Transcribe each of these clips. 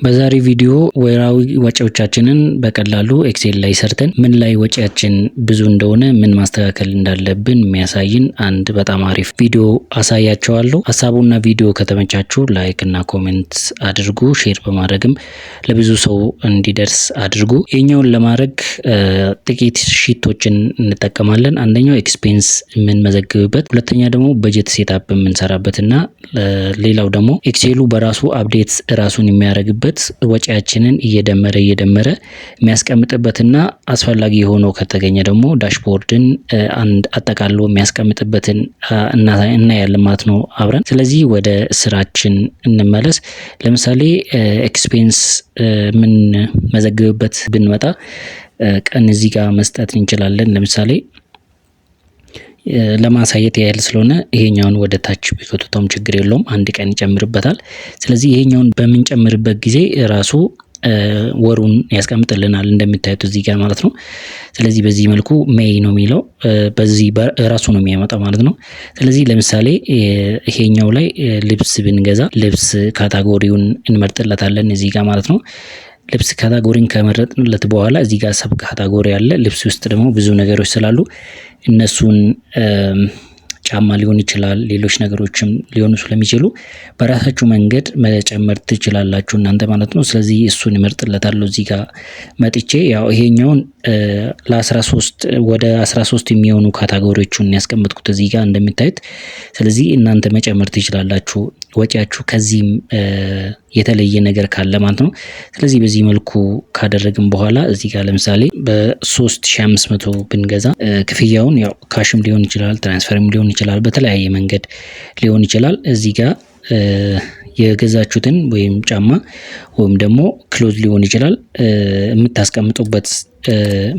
በዛሬ ቪዲዮ ወራዊ ወጪዎቻችንን በቀላሉ ኤክሴል ላይ ሰርተን ምን ላይ ወጪያችን ብዙ እንደሆነ ምን ማስተካከል እንዳለብን የሚያሳይን አንድ በጣም አሪፍ ቪዲዮ አሳያቸዋለሁ። ሀሳቡና ቪዲዮ ከተመቻችሁ ላይክ እና ኮሜንት አድርጉ፣ ሼር በማድረግም ለብዙ ሰው እንዲደርስ አድርጉ። ይሄኛውን ለማድረግ ጥቂት ሺቶችን እንጠቀማለን። አንደኛው ኤክስፔንስ የምንመዘግብበት፣ ሁለተኛ ደግሞ በጀት ሴታፕ የምንሰራበትና ሌላው ደግሞ ኤክሴሉ በራሱ አፕዴት ራሱን የሚያደርግበት ወጪያችንን እየደመረ የሚያስቀምጥበትና አስፈላጊ ሆኖ ከተገኘ ደግሞ ዳሽቦርድን አንድ አጠቃሎ የሚያስቀምጥበትን እናያለን ማለት ነው አብረን። ስለዚህ ወደ ስራችን እንመለስ። ለምሳሌ ኤክስፔንስ ምን መዘግብበት ብንመጣ ቀን እዚህ ጋር መስጠት እንችላለን። ለምሳሌ ለማሳየት ያህል ስለሆነ ይሄኛውን ወደ ታች ቢከቱታም ችግር የለውም፣ አንድ ቀን ይጨምርበታል። ስለዚህ ይሄኛውን በምንጨምርበት ጊዜ ራሱ ወሩን ያስቀምጥልናል እንደምታዩት እዚህ ጋር ማለት ነው። ስለዚህ በዚህ መልኩ ሜይ ነው የሚለው፣ በዚህ ራሱ ነው የሚያመጣው ማለት ነው። ስለዚህ ለምሳሌ ይሄኛው ላይ ልብስ ብንገዛ ልብስ ካታጎሪውን እንመርጥለታለን እዚህ ጋር ማለት ነው። ልብስ ካታጎሪን ከመረጥንለት በኋላ እዚህ ጋር ሰብ ካታጎሪ አለ። ልብስ ውስጥ ደግሞ ብዙ ነገሮች ስላሉ እነሱን ጫማ ሊሆን ይችላል፣ ሌሎች ነገሮችም ሊሆኑ ስለሚችሉ በራሳችሁ መንገድ መጨመር ትችላላችሁ እናንተ ማለት ነው። ስለዚህ እሱን እመርጥለታለሁ እዚህ ጋር መጥቼ። ያው ይሄኛውን ለ13 ወደ 13 የሚሆኑ ካታጎሪዎችን ያስቀመጥኩት እዚህ ጋር እንደምታዩት። ስለዚህ እናንተ መጨመር ትችላላችሁ ወጪያችሁ ከዚህም የተለየ ነገር ካለ ማለት ነው። ስለዚህ በዚህ መልኩ ካደረግን በኋላ እዚህ ጋር ለምሳሌ በ3500 ብንገዛ ክፍያውን ያው ካሽም ሊሆን ይችላል፣ ትራንስፈርም ሊሆን ይችላል፣ በተለያየ መንገድ ሊሆን ይችላል። እዚህ ጋር የገዛችሁትን ወይም ጫማ ወይም ደግሞ ክሎዝ ሊሆን ይችላል የምታስቀምጡበት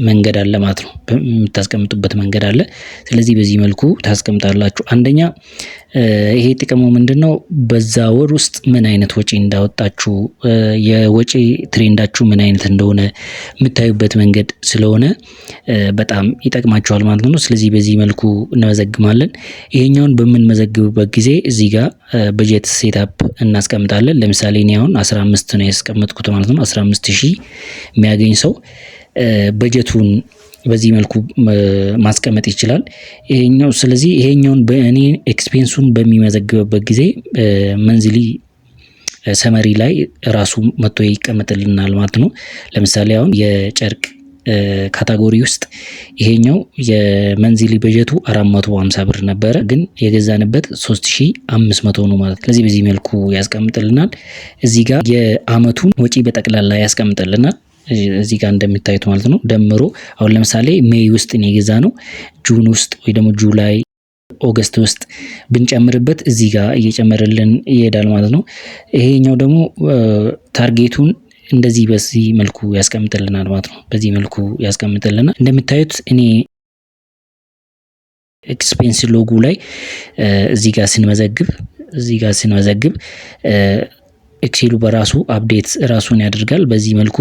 መንገድ አለ ማለት ነው። የምታስቀምጡበት መንገድ አለ። ስለዚህ በዚህ መልኩ ታስቀምጣላችሁ። አንደኛ ይሄ ጥቅሙ ምንድነው? በዛ ወር ውስጥ ምን አይነት ወጪ እንዳወጣችሁ የወጪ ትሬንዳችሁ ምን አይነት እንደሆነ የምታዩበት መንገድ ስለሆነ በጣም ይጠቅማችኋል ማለት ነው። ስለዚህ በዚህ መልኩ እንመዘግማለን። ይሄኛውን በምንመዘግብበት ጊዜ እዚህ ጋር በጀት ሴታፕ እናስቀምጣለን። ለምሳሌ እኔ አሁን 15 ነው ያስቀመጥኩት ማለት ነው። 15000 የሚያገኝ ሰው በጀቱን በዚህ መልኩ ማስቀመጥ ይችላል። ስለዚህ ይሄኛውን በእኔ ኤክስፔንሱን በሚመዘግብበት ጊዜ መንዝሊ ሰመሪ ላይ ራሱ መጥቶ ይቀመጥልናል ማለት ነው። ለምሳሌ አሁን የጨርቅ ካታጎሪ ውስጥ ይሄኛው የመንዝሊ በጀቱ 450 ብር ነበረ፣ ግን የገዛንበት 3500 ነው ማለት። ስለዚህ በዚህ መልኩ ያስቀምጥልናል። እዚህ ጋር የአመቱን ወጪ በጠቅላላ ያስቀምጥልናል እዚህ ጋር እንደምታዩት ማለት ነው። ደምሮ አሁን ለምሳሌ ሜይ ውስጥ ነው የገዛ ነው፣ ጁን ውስጥ ወይ ደግሞ ጁላይ፣ ኦገስት ውስጥ ብንጨምርበት እዚህ ጋር እየጨመረልን ይሄዳል ማለት ነው። ይሄኛው ደግሞ ታርጌቱን እንደዚህ በዚህ መልኩ ያስቀምጥልናል ማለት ነው። በዚህ መልኩ ያስቀምጥልናል። እንደምታዩት እኔ ኤክስፔንስ ሎጎ ላይ እዚህ ጋር ስንመዘግብ ኤክሴሉ በራሱ አፕዴት ራሱን ያደርጋል። በዚህ መልኩ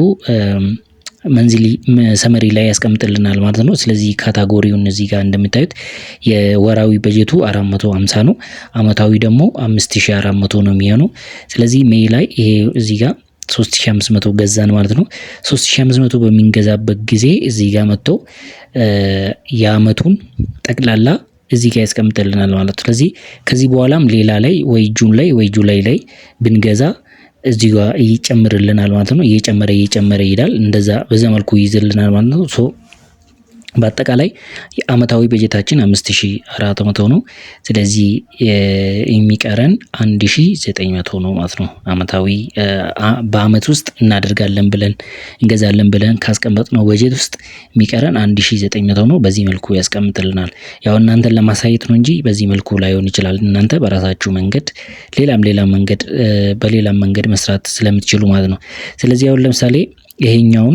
መንዝሊ ሰመሪ ላይ ያስቀምጥልናል ማለት ነው። ስለዚህ ካታጎሪውን እዚህ ጋር እንደምታዩት የወራዊ በጀቱ 450 ነው፣ አመታዊ ደግሞ 5400 ነው የሚሆነው። ስለዚህ ሜይ ላይ ይሄ እዚህ ጋር 3500 ገዛን ማለት ነው። 3500 በሚንገዛበት ጊዜ እዚህ ጋር መጥቶ የአመቱን ጠቅላላ እዚህ ጋር ያስቀምጥልናል ማለት ነው። ስለዚህ ከዚህ በኋላም ሌላ ላይ ወይ ጁን ላይ ወይ ጁላይ ላይ ብንገዛ እዚህ ጋር ይጨምርልናል ማለት ነው። እየጨመረ ይሄዳል። እንደዛ በዛ መልኩ ይይዝልናል ማለት ነው። በአጠቃላይ የአመታዊ በጀታችን 5400 ነው። ስለዚህ የሚቀረን 1900 ነው ማለት ነው። አመታዊ በአመት ውስጥ እንገዛለን ብለን ካስቀመጥነው በጀት ውስጥ የሚቀረን 1900 ነው። በዚህ መልኩ ያስቀምጥልናል። ያው እናንተን ለማሳየት ነው እንጂ በዚህ መልኩ ላይሆን ይችላል። እናንተ በራሳችሁ መንገድ በሌላም መንገድ መስራት ስለምትችሉ ማለት ነው። ስለዚህ አሁን ለምሳሌ ይሄኛውን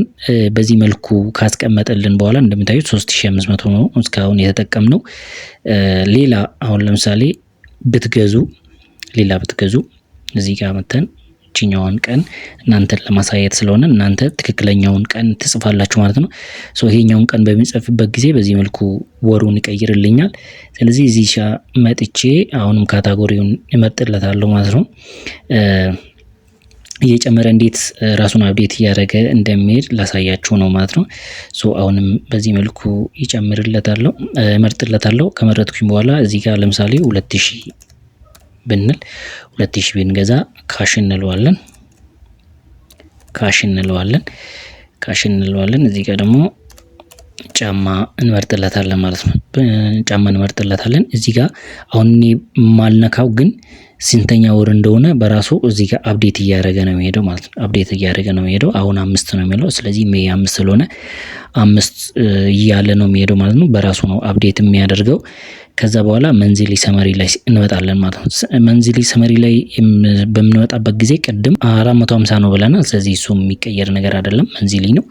በዚህ መልኩ ካስቀመጠልን በኋላ እንደምታዩት 3500 ነው እስካሁን የተጠቀምነው። ሌላ አሁን ለምሳሌ ብትገዙ እዚህ ጋር መተን እቺኛውን ቀን እናንተን ለማሳየት ስለሆነ እናንተ ትክክለኛውን ቀን ትጽፋላችሁ ማለት ነው። ይሄኛውን ቀን በሚጽፍበት ጊዜ በዚህ መልኩ ወሩን ይቀይርልኛል። ስለዚህ እዚህ መጥቼ አሁንም ካታጎሪውን እመርጥለታለሁ ማለት ነው። እየጨመረ እንዴት ራሱን አፕዴት እያደረገ እንደሚሄድ ላሳያችሁ ነው ማለት ነው። አሁንም በዚህ መልኩ ይጨምርለታለሁ እመርጥለታለሁ። ከመረጥኩኝ በኋላ እዚህ ጋር ለምሳሌ 2000 ብንል 2000 ብንገዛ ካሽ እንለዋለን። ካሽ እንለዋለን። እዚህ ጋር ደግሞ ጫማ እንመርጥለታለን ማለት ነው። ጫማ እንመርጥለታለን። እዚህ ጋር አሁን እኔ ማልነካው ግን ስንተኛ ወር እንደሆነ በራሱ እዚህ ጋር አፕዴት እያደረገ ነው የሚሄደው ማለት ነው። አፕዴት እያደረገ ነው የሚሄደው። አሁን 5 ነው የሚለው። ስለዚህ ሜይ 5 ስለሆነ 5 እያለ ነው የሚሄደው ማለት ነው። በራሱ ነው አፕዴት የሚያደርገው። ከዛ በኋላ መንዝሊ ሰመሪ ላይ እንመጣለን ማለት ነው። መንዝሊ ሰመሪ ላይ በምንመጣበት ጊዜ ቅድም 450 ነው ብለናል። ስለዚህ እሱ የሚቀየር ነገር አይደለም፣ መንዝሊ ነው።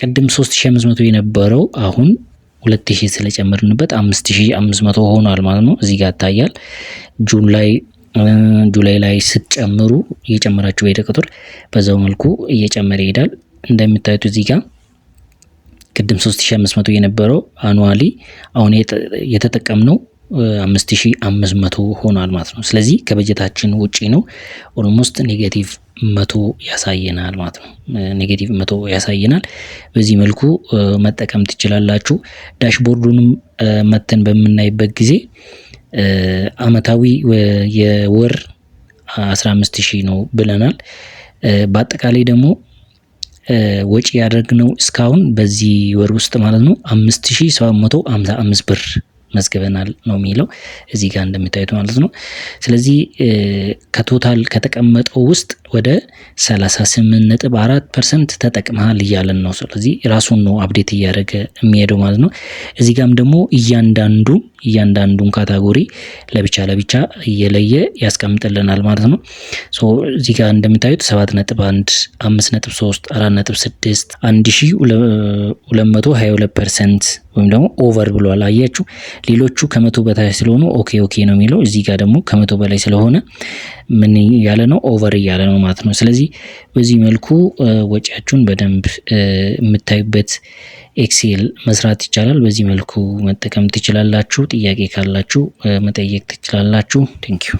ቅድም 3500 የነበረው አሁን 2000 ስለጨመርንበት 5500 ሆኗል ማለት ነው። እዚህ ጋር ይታያል። ጁላይ ላይ ስትጨምሩ እየጨመራችሁ በሄደ ቁጥር በዛው መልኩ እየጨመረ ይሄዳል። እንደምታዩት እዚህ ጋር ቅድም 3500 የነበረው አኑዋሊ አሁን የተጠቀምነው 5500 ሆኗል ማለት ነው። ስለዚህ ከበጀታችን ውጪ ነው። ኦልሞስት ኔጌቲቭ 100 ያሳየናል ማለት ነው። ኔጌቲቭ 100 ያሳየናል። በዚህ መልኩ መጠቀም ትችላላችሁ። ዳሽቦርዱንም መተን በምናይበት ጊዜ አመታዊ የወር 15000 ነው ብለናል። በአጠቃላይ ደግሞ ወጪ ያደረግነው እስካሁን በዚህ ወር ውስጥ ማለት ነው 5755 ብር መዝግበናል ነው የሚለው እዚህ ጋር እንደምታዩት ማለት ነው። ስለዚህ ከቶታል ከተቀመጠው ውስጥ ወደ 38.4% ተጠቅመሃል እያለን ነው። ስለዚህ ራሱን ነው አፕዴት እያደረገ የሚሄደው ማለት ነው። እዚህ ጋርም ደግሞ እያንዳንዱን ካታጎሪ ለብቻ እየለየ ያስቀምጥልናል ማለት ነው። እዚህ ጋር እንደምታዩት 7.1 5.3 4.6 1222% ወይም ደግሞ ኦቨር ብሏል። አያችሁ ሌሎቹ ከመቶ በታች ስለሆኑ ኦኬ ነው የሚለው። እዚህ ጋር ደግሞ ከመቶ በላይ ስለሆነ ምን ያለ ነው? ኦቨር እያለ ነው ማለት ነው። ስለዚህ በዚህ መልኩ ወጪያችሁን በደንብ የምታዩበት ኤክሴል መስራት ይቻላል። በዚህ መልኩ መጠቀም ትችላላችሁ። ጥያቄ ካላችሁ መጠየቅ ትችላላችሁ። ቴንኪዩ